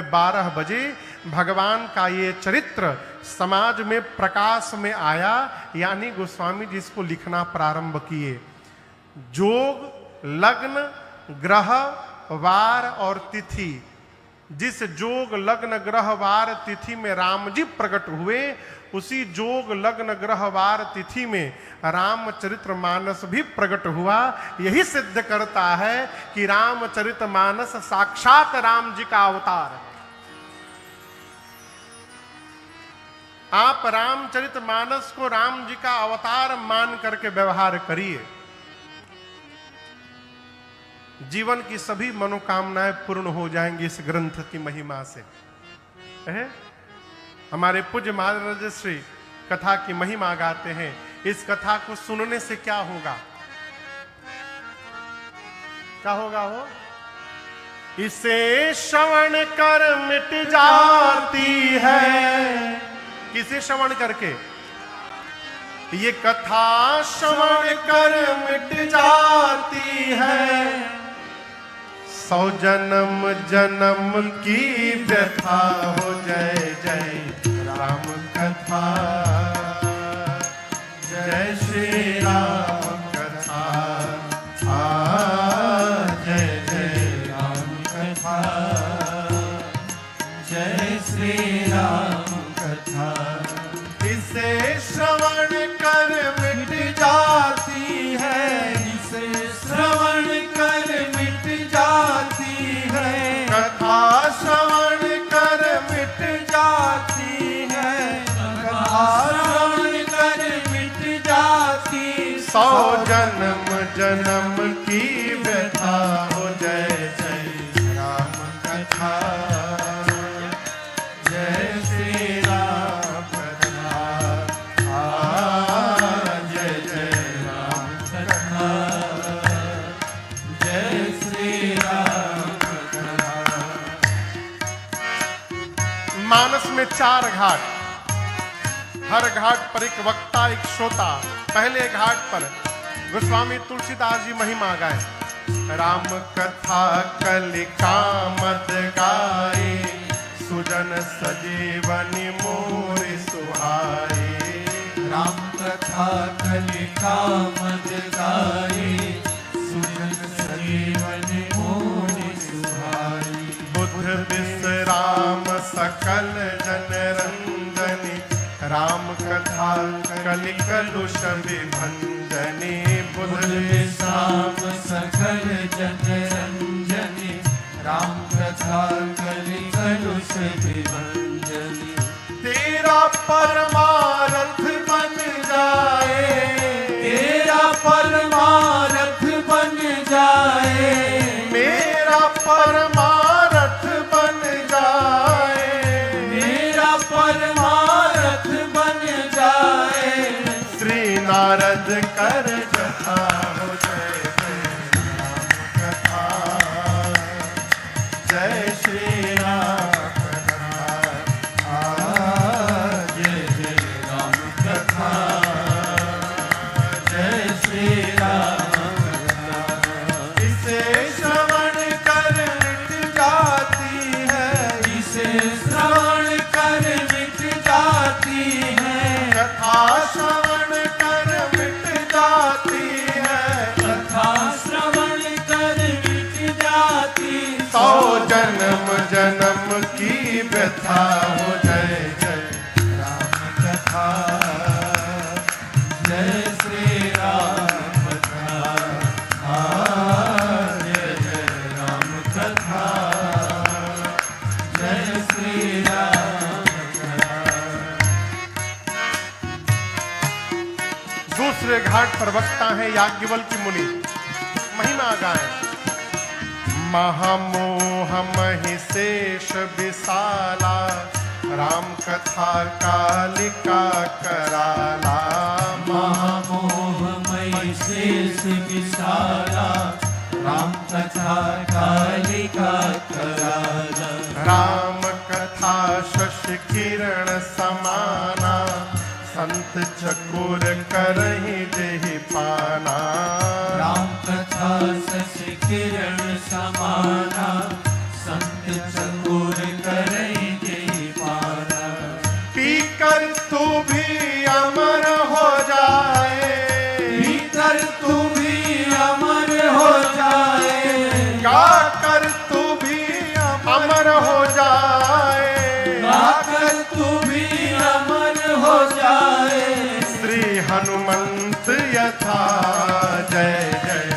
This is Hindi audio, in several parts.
12 बजे भगवान का ये चरित्र समाज में प्रकाश में आया, यानी गोस्वामी जी इसको लिखना प्रारंभ किए। जोग, लग्न, ग्रह, वार और तिथि, जिस जोग, लग्न, ग्रह, वार, तिथि में राम जी प्रकट हुए, उसी जोग, लग्न, ग्रह, वार, तिथि में रामचरितमानस भी प्रकट हुआ। यही सिद्ध करता है कि रामचरितमानस साक्षात राम जी का अवतार है। आप रामचरितमानस को राम जी का अवतार मान करके व्यवहार करिए, जीवन की सभी मनोकामनाएं पूर्ण हो जाएंगी इस ग्रंथ की महिमा से। हमारे पूज्य महाराज श्री कथा की महिमा गाते हैं। इस कथा को सुनने से क्या होगा? क्या होगा हो? इसे श्रवण कर मिट जाती है। किसे श्रवण करके? ये कथा श्रवण कर मिट जाती है। 100 जन्म जन्म की व्यथा हो। जय जय राम कथा, जय श्री राम कथा, जय जय राम कथा, जय श्री राम कथा। इसे श्रवण कर मिट जाती है, इसे श्रवण कर मिट जाती है। कथा श्रवण कर मिट जाती है, कथा श्रवण कर मिट जाती। 100 जन्म जन्म की व्यथा हो। जय जय राम कथा, जय श्री राम कथा, जय जय राम कथा, जय श्री राम कथा। मानस में 4 घाट, हर घाट पर एक वक्ता, एक श्रोता। पहले घाट पर गोस्वामी तुलसीदास जी महिमा गाए। राम कथा कलिका मत गाए, सुजन सजीवनी मोर सुहाए। राम कथा कलिका मत गाए, सुजन सजीवनी मोर सुहाए। बुद्ध विश्राम सकल जन रंजनी, राम कथा कलिकलुष विभंजनी। बुद्ध विश्राम सकल जन रंजनी, राम कथा कलिकलुष विभंजनी। तेरा परमारथ बन जाए, तेरा परमारथ बन जाए, मेरा परमारथ बन जाए, मेरा परमारथ बन जाए। श्री नारद कर जथा हो। जय जय राम कथा, जय श्री राम कथा, जय जय राम कथा, जय श्री राम कथा। इसे श्रवण कर मिट जाती है, इसे श्रवण कर मिट जाती है। कथा श्रवण कर मिट जाती है। कथा श्रवण कर मिट जाती। 100 जन्म जन्म की व्यथा हो। जय जय राम कथा, जय श्री राम कथा, जय जय राम कथा, जय श्री राम कथा। दूसरे घाट पर वक्ता है याज्ञवल्क्य मुनि, महिमा गाएं। महामोह महिषेष विशाला, राम कथा कालिका कराला। महामोह महिषेष विशाला, राम कथा कालिका कराला। राम कथा शशि किरण समाना, संत चकोर करहि देहि पाना। राम कथा शशि किरण समाना, संत चकोर कथा, जय जय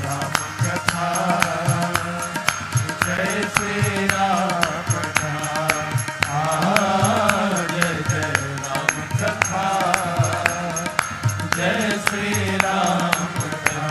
राम कथा, जय श्री राम कथा, जय जय राम कथा, जय श्री राम कथा।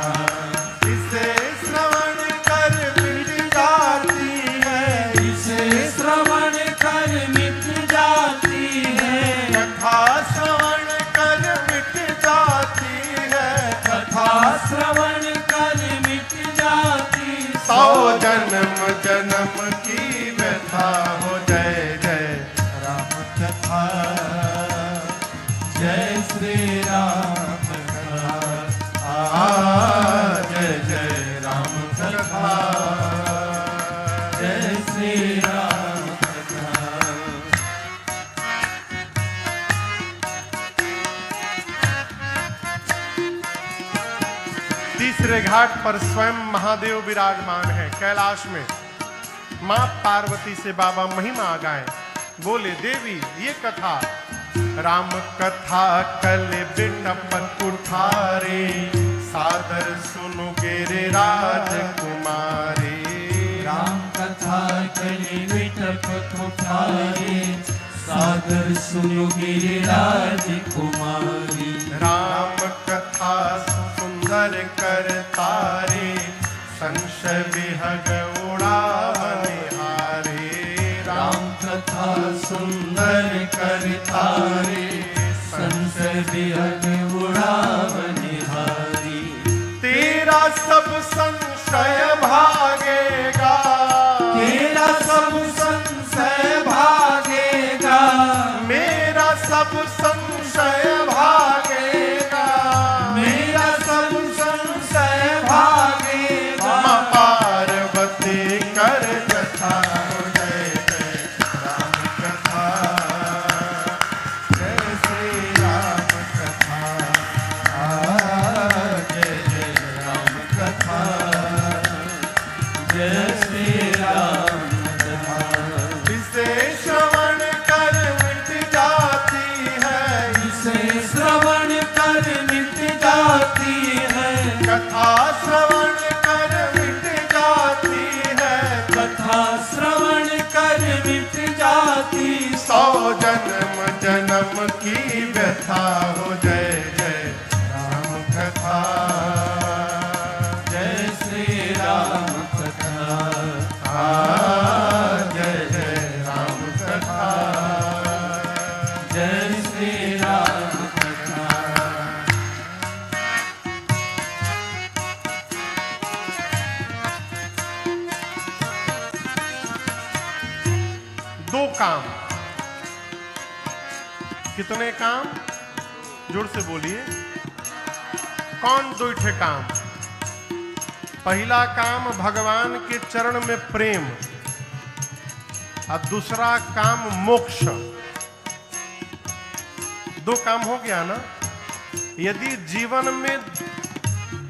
इसे श्रवण कर मिट जाती है, इसे श्रवण कर मिट जाती है, कथा श्रवण कर मिट जाती है, कथा श्रवण कर मिट जाती। 100 जन्म जन्म की व्यथा हो, जय जय राम कथा, जय श्री राम कथा, जय जय राम कथा, जय श्री राम कथा। तीसरे घाट पर स्वयं महादेव विराजमान है कैलाश में। मां पार्वती से बाबा महिमा गाएं, बोले देवी ये कथा, राम कथा कल बिटपत उठारे, सादर सुनु गिरे राजकुमारी। राम कथा कली विटपत उठारे, सादर सुनु गिरिराज कुमारी। राम कथा सुंदर कर तारे, संशय विहग उड़ावनिहारे। राम कथा सुंदर कर तारे, संशय विहग उड़ावनिहारी। तेरा सब संशय भागेगा, तेरा सब संशय भागेगा, मेरा सब संशय भागेगा, मेरा सब संशय भागेगा। मां पार्वती कर कथा, जय जय राम कथा, जय श्री राम कथा, जय जय राम कथा, जय श्री राम कथा। इसे श्रवण कर मिट जाती है, इसे श्रवण कर मिट जाती है, कथा श्रवण कर मिट जाती है, कथा श्रवण कर मिट जाती। 100 जन्म जन्म की व्यथा हो, जय जय राम कथा, जय श्री राम कथा, जय जय राम कथा, जय श्री राम कथा। दो काम, कितने काम? जोर से बोलिए, कौन दो ठे काम? पहला काम भगवान के चरण में प्रेम, और दूसरा काम मोक्ष। दो काम हो गया ना। यदि जीवन में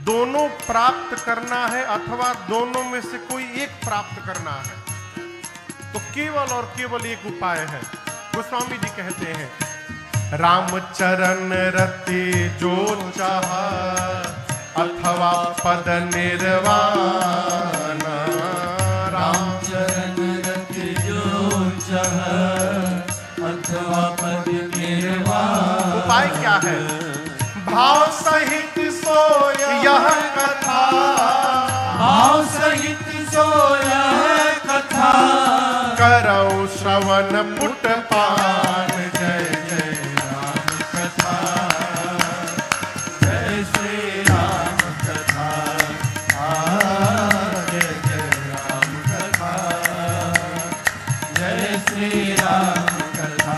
दोनों प्राप्त करना है अथवा दोनों में से कोई एक प्राप्त करना है, तो केवल और केवल एक उपाय है। गोस्वामी जी कहते हैं, राम चरण रति जो चाहा, अथवा पद निर्वाण। राम चरण रति जो चाह, अथवा पद निर्वाण। उपाय क्या है? भाव सहित सोय यह कथा, भाव सहित सोय कथा, करौ श्रवण पुट पान। जय जय राम कथा, जय श्री राम कथा, जय जय राम कथा, जय श्री राम कथा।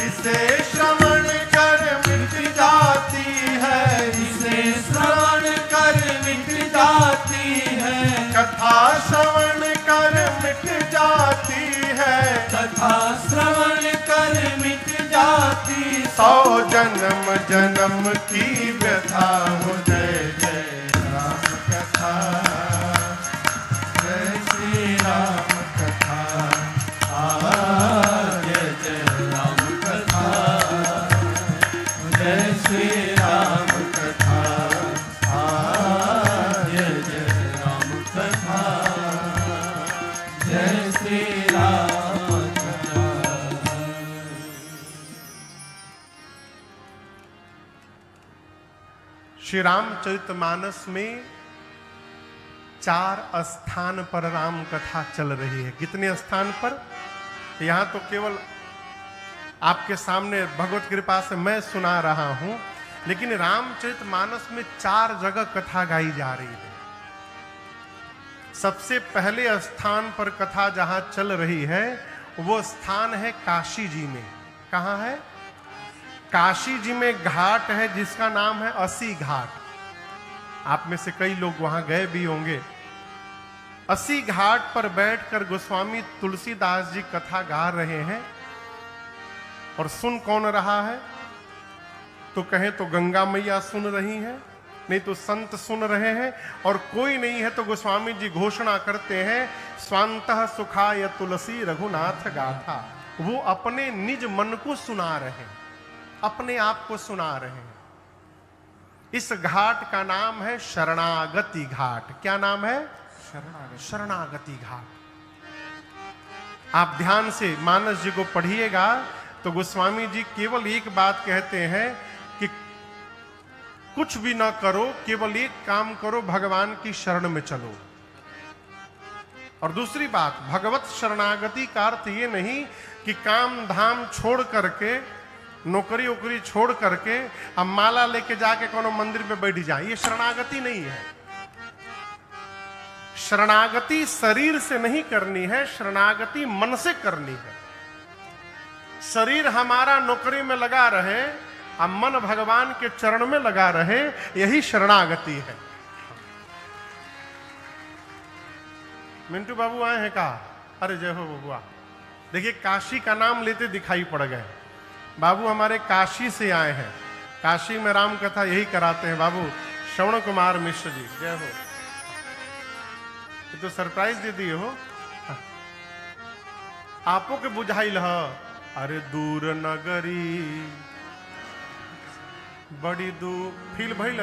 इसे श्रवण कर मिट जाती है, इसे श्रवण कर मिट जाती है, कथा श्रवण कर मिट जाती है, कथा श्रवण कर मिट जाती। 100 जन्म जन्म की व्यथा हो। जय जय राम कथा, जय श्री राम कथा, जय जय राम कथा, जय श्री राम कथा। श्री रामचरितमानस में 4 स्थान पर राम कथा चल रही है। कितने स्थान पर? यहां तो केवल आपके सामने भगवत कृपा से मैं सुना रहा हूं, लेकिन रामचरितमानस में 4 जगह कथा गाई जा रही है। सबसे पहले स्थान पर कथा जहां चल रही है वो स्थान है काशी जी में। कहां है? काशी जी में घाट है जिसका नाम है अस्सी घाट। आप में से कई लोग वहां गए भी होंगे। अस्सी घाट पर बैठकर गोस्वामी तुलसीदास जी कथा गा रहे हैं। और सुन कौन रहा है? तो कहें तो गंगा मैया सुन रही हैं, नहीं तो संत सुन रहे हैं, और कोई नहीं है तो गोस्वामी जी घोषणा करते हैं, स्वांतः सुखाय तुलसी रघुनाथ गाथा। वो अपने निज मन को सुना रहे हैं, अपने आप को सुना रहे हैं। इस घाट का नाम है शरणागति घाट। क्या नाम है? शरणागति घाट। आप ध्यान से मानस जी को पढ़िएगा तो गोस्वामी जी केवल एक बात कहते हैं कि कुछ भी ना करो, केवल एक काम करो, भगवान की शरण में चलो। और दूसरी बात, भगवत शरणागति का अर्थ ये नहीं कि काम धाम छोड़ करके, नौकरी वोकरी छोड़ करके अब माला लेके जाके कोनो मंदिर में बैठ जाए, ये शरणागति नहीं है। शरणागति शरीर से नहीं करनी है, शरणागति मन से करनी है। शरीर हमारा नौकरी में लगा रहे, अब मन भगवान के चरण में लगा रहे, यही शरणागति है। मिंटू बाबू आए हैं कहा? अरे जय हो बबुआ। देखिए काशी का नाम लेते दिखाई पड़ गए। बाबू हमारे काशी से आए हैं, काशी में राम कथा यही कराते हैं बाबू। श्रवण कुमार मिश्र जी, जय हो। ये तो सरप्राइज दे दिए हो। आपो के बुझाइल ह, अरे दूर नगरी बड़ी दूर फील भइल।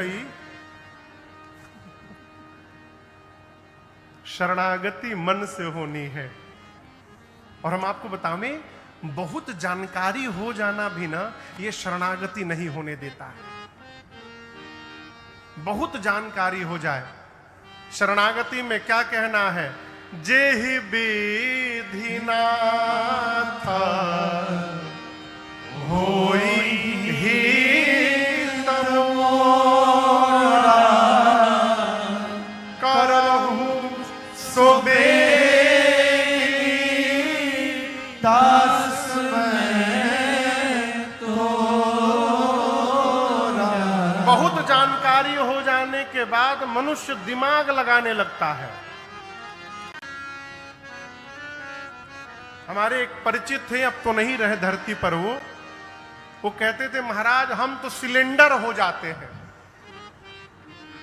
शरणागति मन से होनी है। और हम आपको बतावें, बहुत जानकारी हो जाना भी ना ये शरणागति नहीं होने देता है। बहुत जानकारी हो जाए, शरणागति में क्या कहना है? जेहि विधि नाथ होई हित मोरा, करहु सो दास मैं तोरा। बहुत जानकारी हो जाने के बाद मनुष्य दिमाग लगाने लगता है। हमारे एक परिचित थे, अब तो नहीं रहे धरती पर। वो कहते थे, महाराज हम तो सिलेंडर हो जाते हैं।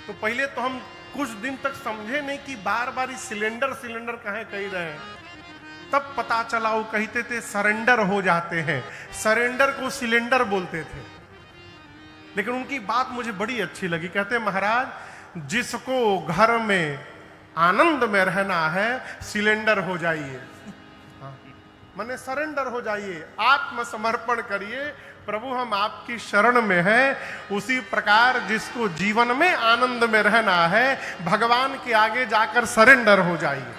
तो पहले तो हम कुछ दिन तक समझे नहीं कि बार बार इस सिलेंडर सिलेंडर कहे कही रहे हैं। तब पता चला वो कहते थे सरेंडर हो जाते हैं। सरेंडर को सिलेंडर बोलते थे। लेकिन उनकी बात मुझे बड़ी अच्छी लगी। कहते महाराज जिसको घर में आनंद में रहना है, सिलेंडर हो जाइए, माने सरेंडर हो जाइए, आत्मसमर्पण करिए, प्रभु हम आपकी शरण में हैं। उसी प्रकार जिसको जीवन में आनंद में रहना है, भगवान के आगे जाकर सरेंडर हो जाइए,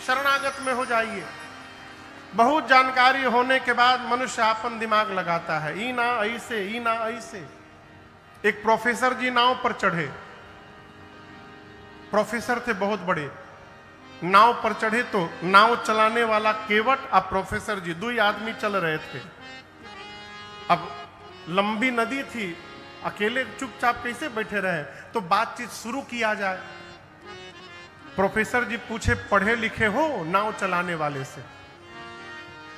शरणागत में हो जाइए। बहुत जानकारी होने के बाद मनुष्य अपन दिमाग लगाता है, ई ना ऐसे, ई ना ऐसे। एक प्रोफेसर जी नाव पर चढ़े, प्रोफेसर थे बहुत बड़े। नाव पर चढ़े तो नाव चलाने वाला केवट और प्रोफेसर जी 2 आदमी चल रहे थे। अब लंबी नदी थी, अकेले चुपचाप कैसे बैठे रहे, तो बातचीत शुरू किया जाए। प्रोफेसर जी पूछे, पढ़े लिखे हो नाव चलाने वाले से?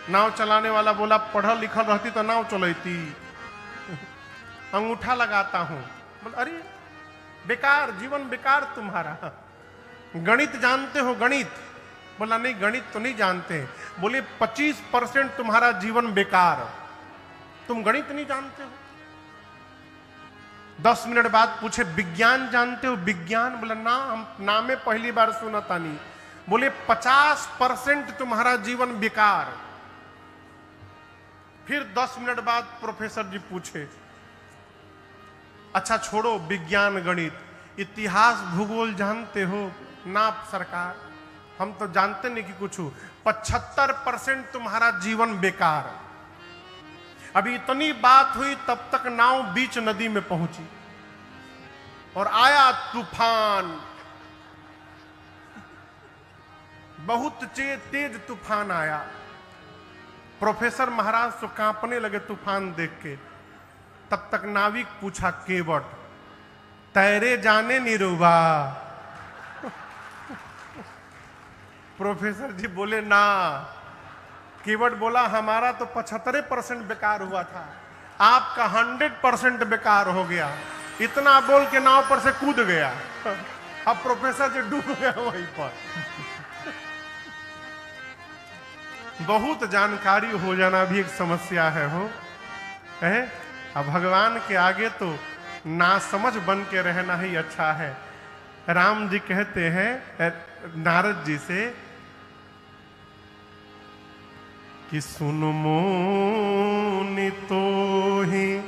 नाव चलाने वाला बोला, पढ़ा लिखा रहती तो नाव चलती, अंगूठा लगाता हूं। बोला, अरे बेकार, जीवन बेकार तुम्हारा। गणित जानते हो? गणित? बोला नहीं, गणित तो नहीं जानते। बोले 25% तुम्हारा जीवन बेकार, तुम गणित नहीं जानते हो। 10 मिनट बाद पूछे, विज्ञान जानते हो? विज्ञान? बोला ना, हम नामे पहली बार सुना था नहीं। बोले 50% तुम्हारा जीवन बेकार। फिर 10 मिनट बाद प्रोफेसर जी पूछे, अच्छा छोड़ो विज्ञान गणित, इतिहास भूगोल जानते हो ना सरकार? हम तो जानते नहीं कि कुछ 75% तुम्हारा जीवन बेकार। अभी इतनी बात हुई तब तक नाव बीच नदी में पहुंची और आया तूफान, बहुत तेज तूफान आया। प्रोफेसर महाराज तो कांपने लगे तूफान देख के। तब तक नाविक पूछा केवट, तैरे जाने निरुबा? प्रोफेसर जी बोले ना। केवट बोला हमारा तो 75% बेकार हुआ था, आपका 100% बेकार हो गया। इतना बोल के नाव पर से कूद गया। अब प्रोफेसर जी डूब गया वहीं पर। बहुत जानकारी हो जाना भी एक समस्या है हो है? अब भगवान के आगे तो नासमझ बन के रहना ही अच्छा है। राम जी कहते हैं नारद जी से कि सुन मोनि तो ही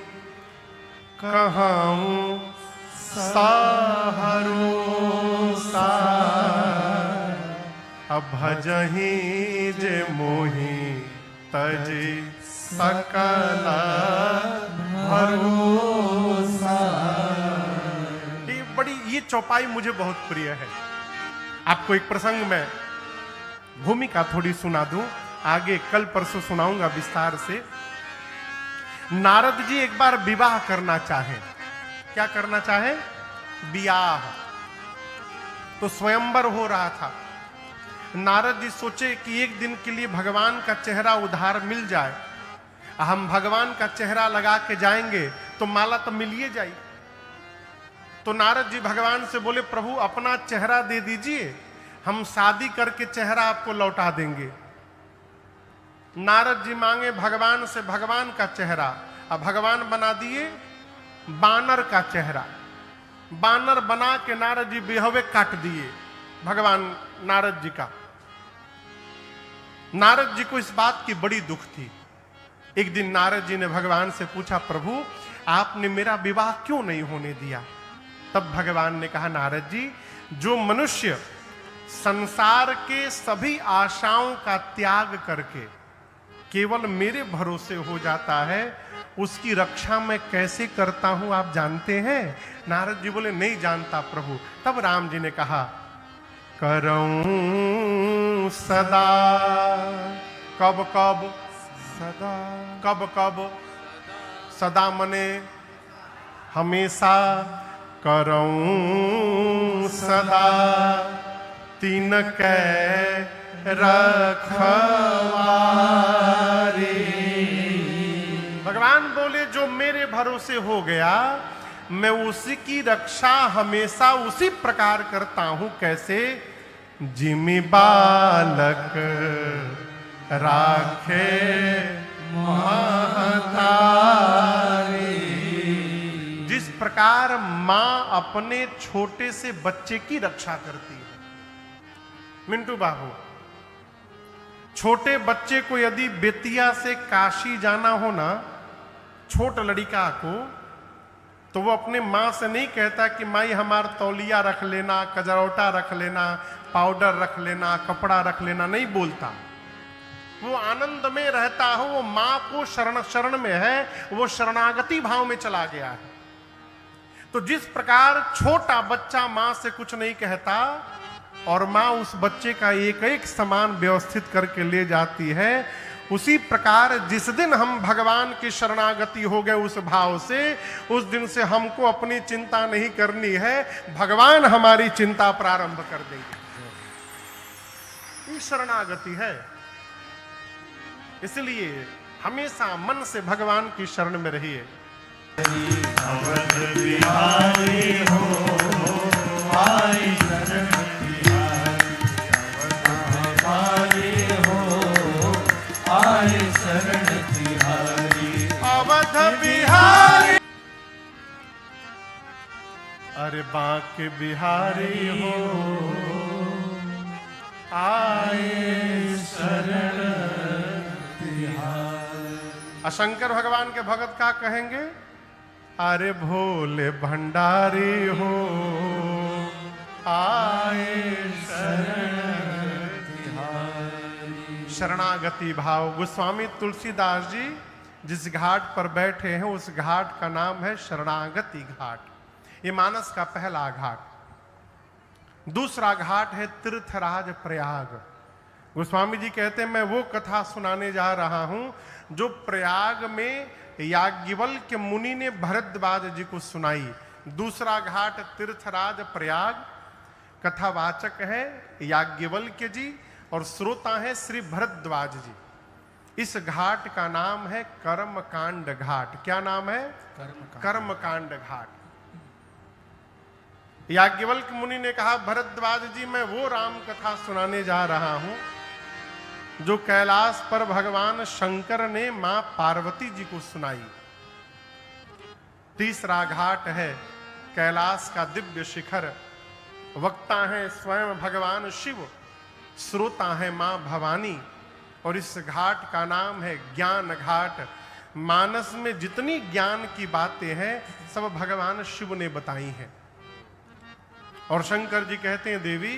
कहाऊं साहरो सा, अब भजही जे मोहि तजे सकला भरोसा। ये चौपाई मुझे बहुत प्रिय है। आपको एक प्रसंग में भूमिका थोड़ी सुना दूं, आगे कल परसों सुनाऊंगा विस्तार से। नारद जी एक बार विवाह करना चाहे। क्या करना चाहे? विवाह। तो स्वयंवर हो रहा था। नारद जी सोचे कि एक दिन के लिए भगवान का चेहरा उधार मिल जाए। हम भगवान का चेहरा लगा के जाएंगे तो माला तो मिलिए जाए। तो नारद जी भगवान से बोले प्रभु अपना चेहरा दे दीजिए, हम शादी करके चेहरा आपको लौटा देंगे। नारद जी मांगे भगवान से भगवान का चेहरा, अब भगवान बना दिए बानर का चेहरा। बानर बना के नारद जी बेहवे काट दिए भगवान नारद जी का। नारद जी को इस बात की बड़ी दुख थी। एक दिन नारद जी ने भगवान से पूछा प्रभु आपने मेरा विवाह क्यों नहीं होने दिया? तब भगवान ने कहा नारद जी जो मनुष्य संसार के सभी आशाओं का त्याग करके केवल मेरे भरोसे हो जाता है उसकी रक्षा मैं कैसे करता हूं आप जानते हैं? नारद जी बोले नहीं जानता प्रभु। तब राम जी ने कहा करऊं सदा कब कब सदा कब कब सदा मने हमेशा करऊं सदा तीन कै रखवारी। भगवान बोले जो मेरे भरोसे हो गया मैं उसी की रक्षा हमेशा उसी प्रकार करता हूं। कैसे? जिमि बालक राखे महतारी। जिस प्रकार मां अपने छोटे से बच्चे की रक्षा करती है। मिंटू बाबू, छोटे बच्चे को यदि बेतिया से काशी जाना हो ना, छोट लड़िका को, तो वो अपने माँ से नहीं कहता कि माई हमार तौलिया रख लेना, कजरौटा रख लेना, पाउडर रख लेना, कपड़ा रख लेना, नहीं बोलता। वो आनंद में रहता हो, वो माँ को शरण में है, वो शरणागति भाव में चला गया है। तो जिस प्रकार छोटा बच्चा माँ से कुछ नहीं कहता और माँ उस बच्चे का एक एक सामान व्यवस्थित करके ले जाती है, उसी प्रकार जिस दिन हम भगवान की शरणागति हो गए उस भाव से, उस दिन से हमको अपनी चिंता नहीं करनी है, भगवान हमारी चिंता प्रारंभ कर देंगे। ये शरणागति है। इसलिए हमेशा मन से भगवान की शरण में रहिए। अवध बिहारी हो आई शरण तिहारी, आए शरण तिहारी। अवध बिहारी अरे बांके बिहारी हो आए शरण तिहारी। शंकर भगवान के भगत का कहेंगे अरे भोले भंडारी हो आए शरणागति भाव। गोस्वामी तुलसीदास जी जिस घाट पर बैठे हैं उस घाट का नाम है शरणागति घाट। ये मानस का पहला घाट। दूसरा घाट है तीर्थराज प्रयाग। गोस्वामी जी कहते हैं मैं वो कथा सुनाने जा रहा हूं जो प्रयाग में याज्ञवल्क्य मुनि ने भरद्वाज जी को सुनाई। दूसरा घाट तीर्थराज प्रयाग, कथावाचक है याज्ञवल्क्य जी और श्रोता है श्री भरद्वाज जी। इस घाट का नाम है कर्मकांड घाट। क्या नाम है? कर्मकांड घाट। याज्ञवल्क्य मुनि ने कहा भरद्वाज जी मैं वो राम कथा सुनाने जा रहा हूं जो कैलाश पर भगवान शंकर ने मां पार्वती जी को सुनाई। तीसरा घाट है कैलाश का दिव्य शिखर। वक्ता है स्वयं भगवान शिव, श्रोता है मां भवानी और इस घाट का नाम है ज्ञान घाट। मानस में जितनी ज्ञान की बातें हैं सब भगवान शिव ने बताई हैं। और शंकर जी कहते हैं देवी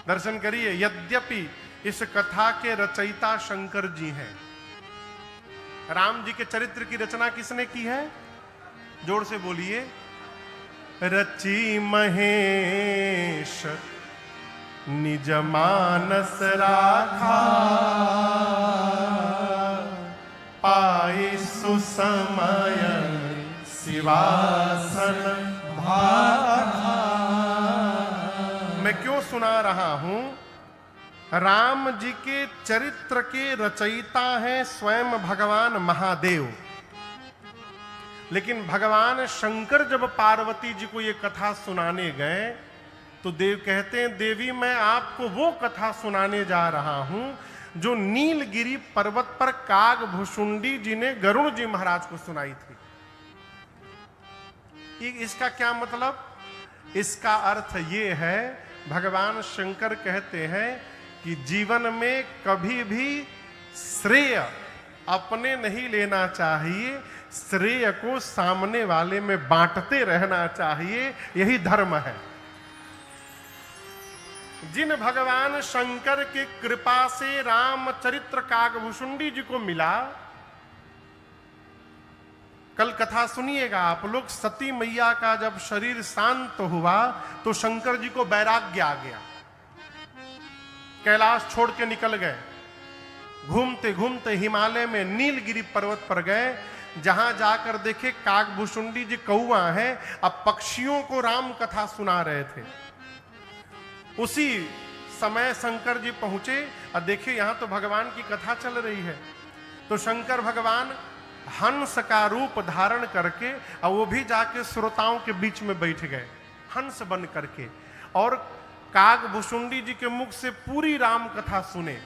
दर्शन करिए। यद्यपि इस कथा के रचयिता शंकर जी हैं, राम जी के चरित्र की रचना किसने की है? जोर से बोलिए। रची महेश निज मानस राखा, पाई सुसमय शिवासन भाखा। मैं क्यों सुना रहा हूं? राम जी के चरित्र के रचयिता हैं स्वयं भगवान महादेव। लेकिन भगवान शंकर जब पार्वती जी को ये कथा सुनाने गए तो देव कहते हैं देवी मैं आपको वो कथा सुनाने जा रहा हूं जो नीलगिरी पर्वत पर कागभुशुंडी जी ने गरुड़ जी महाराज को सुनाई थी। इसका क्या मतलब? इसका अर्थ ये है भगवान शंकर कहते हैं कि जीवन में कभी भी श्रेय अपने नहीं लेना चाहिए, श्रेय को सामने वाले में बांटते रहना चाहिए। यही धर्म है। जिन भगवान शंकर की कृपा से रामचरित्र कागभुशुंडी जी को मिला, कल कथा सुनिएगा आप लोग। सती मैया का जब शरीर शांत हुआ तो शंकर जी को वैराग्य आ गया, कैलाश छोड़ के निकल गए। घूमते घूमते हिमालय में नीलगिरी पर्वत पर गए, जहां जाकर देखे कागभुशुंडी जी कौआ है, अब पक्षियों को राम कथा सुना रहे थे। उसी समय शंकर जी पहुंचे और देखिए यहां तो भगवान की कथा चल रही है। तो शंकर भगवान हंस का रूप धारण करके और वो भी जाके श्रोताओं के बीच में बैठ गए हंस बन करके, और कागभुशुंडी जी के मुख से पूरी राम कथा सुने।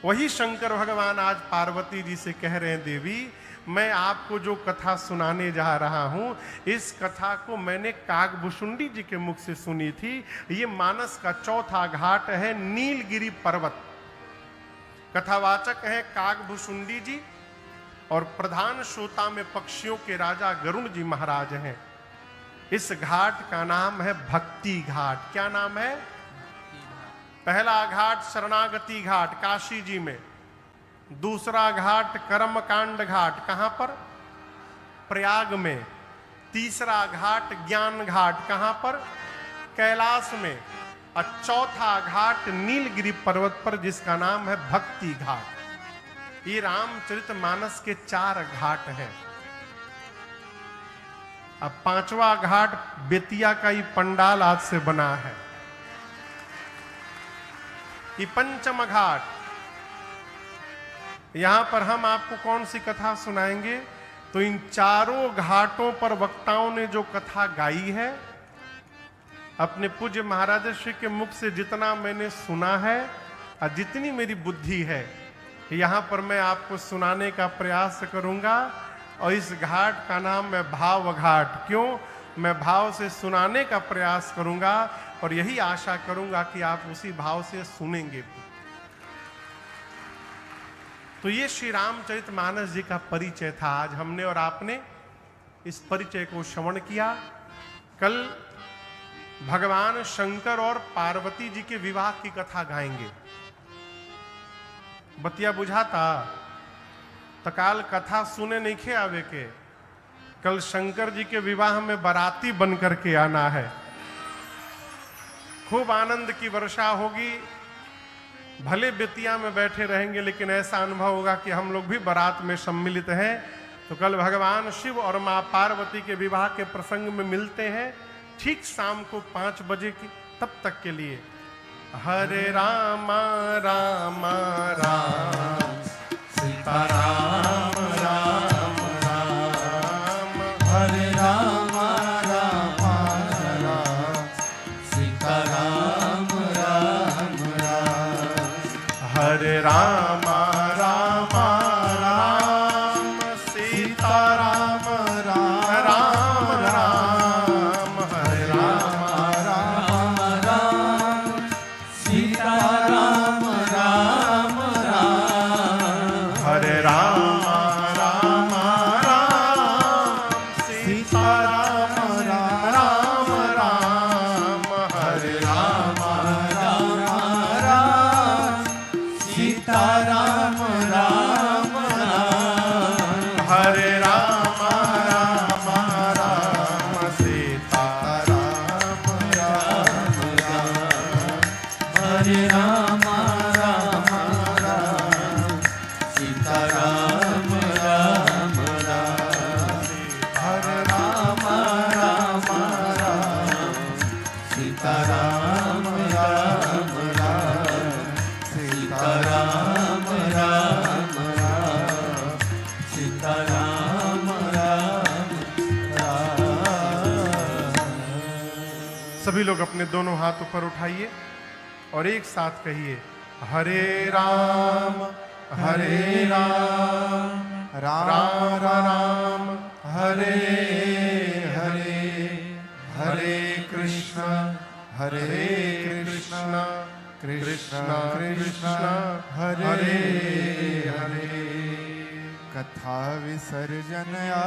वही शंकर भगवान आज पार्वती जी से कह रहे हैं देवी मैं आपको जो कथा सुनाने जा रहा हूं इस कथा को मैंने कागभुशुंडी जी के मुख से सुनी थी। ये मानस का चौथा घाट है नीलगिरी पर्वत। कथावाचक है कागभुशुंडी जी और प्रधान श्रोता में पक्षियों के राजा गरुड़ जी महाराज हैं। इस घाट का नाम है भक्ति घाट। क्या नाम है? पहला घाट शरणागति घाट काशी जी में, दूसरा घाट कर्मकांड घाट कहां पर? प्रयाग में। तीसरा घाट ज्ञान घाट कहां पर? कैलाश में। और चौथा घाट नीलगिरी पर्वत पर जिसका नाम है भक्ति घाट। ये रामचरितमानस के 4 घाट हैं। अब 5वां घाट बेतिया का ही पंडाल आज से बना है। ये पंचम घाट, यहां पर हम आपको कौन सी कथा सुनाएंगे? तो इन चारों घाटों पर वक्ताओं ने जो कथा गाई है अपने पूज्य महाराज श्री के मुख से जितना मैंने सुना है और जितनी मेरी बुद्धि है यहां पर मैं आपको सुनाने का प्रयास करूंगा। और इस घाट का नाम मैं भाव घाट, क्यों? मैं भाव से सुनाने का प्रयास करूंगा और यही आशा करूंगा कि आप उसी भाव से सुनेंगे। तो ये श्री रामचरितमानस जी का परिचय था। आज हमने और आपने इस परिचय को श्रवण किया। कल भगवान शंकर और पार्वती जी के विवाह की कथा गाएंगे। बतिया बुझाता तकाल कथा सुने नहीं खे आवे के, कल शंकर जी के विवाह में बाराती बन करके आना है। खूब आनंद की वर्षा होगी, भले बेतिया में बैठे रहेंगे लेकिन ऐसा अनुभव होगा कि हम लोग भी बारात में सम्मिलित हैं। तो कल भगवान शिव और मां पार्वती के विवाह के प्रसंग में मिलते हैं ठीक शाम को 5 बजे की। तब तक के लिए हरे राम राम राम सीता राम राम राम, हरे राम राम राम, सीता राम राम राम, हरे राम राम राम सीता राम राम राम, हरे राम राम राम, सीता राम राम राम, हरे राम राम राम सीता राम राम राम, हरे राम राम राम, सीता राम राम राम, हरे राम राम राम सीता राम राम राम, हरे राम राम राम, सीता राम राम राम, हरे राम राम राम, सीता राम राम राम, सीता राम राम राम, सीता राम राम राम। सभी लोग अपने दोनों हाथ ऊपर उठाइए और एक साथ कहिए हरे राम राम राम हरे हरे, हरे कृष्ण कृष्ण कृष्ण हरे हरे। कथा विसर्जनया